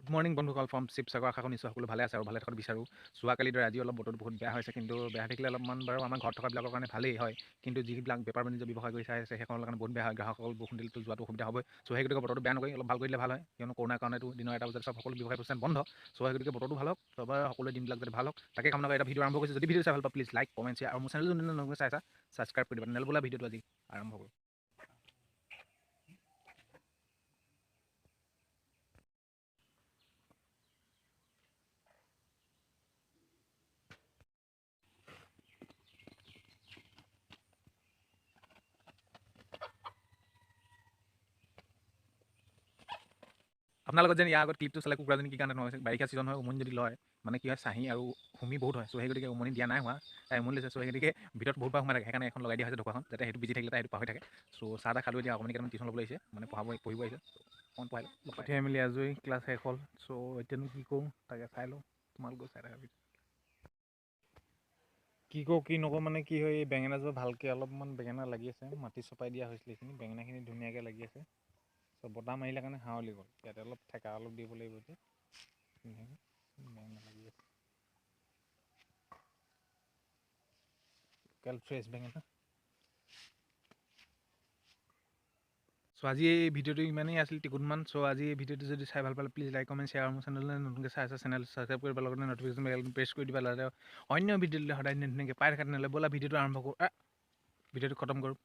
Good morning বন্ধুসকল from Sivasagar. আশা কৰিছোঁ সকলো ভালে আছে আৰু ভালে থকাটো বিচাৰোঁ। যোৱাকালিৰ দৰে আজি অলপ বতৰটো বহুত বেয়া হৈছে, কিন্তু বেয়া থাকিলে অলপমান বাৰু আমাৰ ঘৰত থকাবিলাকৰ কাৰণে ভালেই হয়, কিন্তু যিবিলাক বেপাৰ বাণিজ্য ব্যৱসায় কৰি চাই আছে সেইসকলৰ কাৰণে বহুত বেয়া হয়। গ্ৰাহকসকল বৰষুণ দিলেতো যোৱাটো অসুবিধা হ'বই। চ' সেই গতিকে বতৰটো বেয়া নকৰি অলপ ভাল কৰি দিলে ভাল হয়, কিয়নো কৰোণাৰ কাৰণেতো দিনৰ এটা বজাত সকলো ব্যৱসায় প্ৰতিষ্ঠান বন্ধ। চ' সেই গতিকে বতৰটো ভাল হওক, চবৰে সকলো দিনবিলাক যাতে ভাল হওক তাকে কামনা কৰি এটা ভিডিঅ' আৰম্ভ কৰিছোঁ। যদি ভিডিঅ' চাই ভাল পায় প্লিজ লাইক কমেণ্ট শ্বেয়াৰ আৰু মোৰ চেনেল যোনদিনা নতুনকৈ চাইছা ছাবস্ক্ৰাইব কৰি দিবা। তেনেহ'লে বোলা ভিডিঅ'টো আজি আৰম্ভ কৰোঁ। আপোনাৰ লগত যেন ইয়াৰ আগত ক্লিপটো চালে কুকুৰাজনী কি কাৰণে নহয়, বাৰিষা ছিজন হয়, উমনি যদি লয় মানে কি হয় চাহী আৰু হুমি বহুত হয়। চ' সেই গতিকে উমনি দিয়া নাই হোৱা, তাই উমনি লৈছে। চ' সেই গতিকে ভিতৰত বহুত বাৰ সোমাই থাকে, সেইকাৰণে এখন লগাই দিয়া হৈছে ঢকুৱাখন, যাতে সেইটো বিজি থাকিলে তাই সেইটো পাহৰি থাকে। চ' চাহ তাহ খালোঁ, এতিয়া অকণমান কেইটামান টিউশ্যন ল'বলৈ আহিছে, মানে পঢ়িব আহিছে। অকণমান পঢ়াই পঠিয়াই মেলি আজৰি, ক্লাছ শেষ হ'ল। চ' এতিয়ানো কি কৰোঁ তাকে চাই লওঁ, তোমালোকেও চাই থাকা। কি কওঁ কি নকওঁ মানে কি হয়, এই বেঙেনাজোপা ভালকৈ অলপমান বেঙেনা লাগি আছে, মাটি চপাই দিয়া হৈছিলে, এইখিনি বেঙেনাখিনি ধুনীয়াকৈ লাগি আছে। চ' বতাহ মাৰিলে কাৰণে হাৱলি গ'ল, ইয়াতে অলপ ঠেকা অলপ দিব লাগিব এতিয়া ধুনীয়াকৈ বেঙেনা লাগি আছে। লোকেল ফ্ৰেছ বেঙেনা। চ' আজি এই ভিডিঅ'টো ইমানেই আছিল টিকুটমান। চ' আজি এই ভিডিঅ'টো যদি চাই ভাল পালে প্লিজ লাইক কমেণ্ট শ্বেয়াৰ আৰু মোৰ চেনেললৈ নতুনকৈ চাই আছে চেনেল ছাবস্ক্ৰাইব কৰিব, লগতে নটিফিকেশ্যন বেলটো প্ৰেছ কৰি দিবা, যাতে অন্য ভিডিঅ' দিলে সদায় ধুনীয়াকৈ পাই থকা। তেনেহ'লে ব'লা ভিডিঅ'টো আৰম্ভ কৰোঁ, ভিডিঅ'টো খতম কৰোঁ।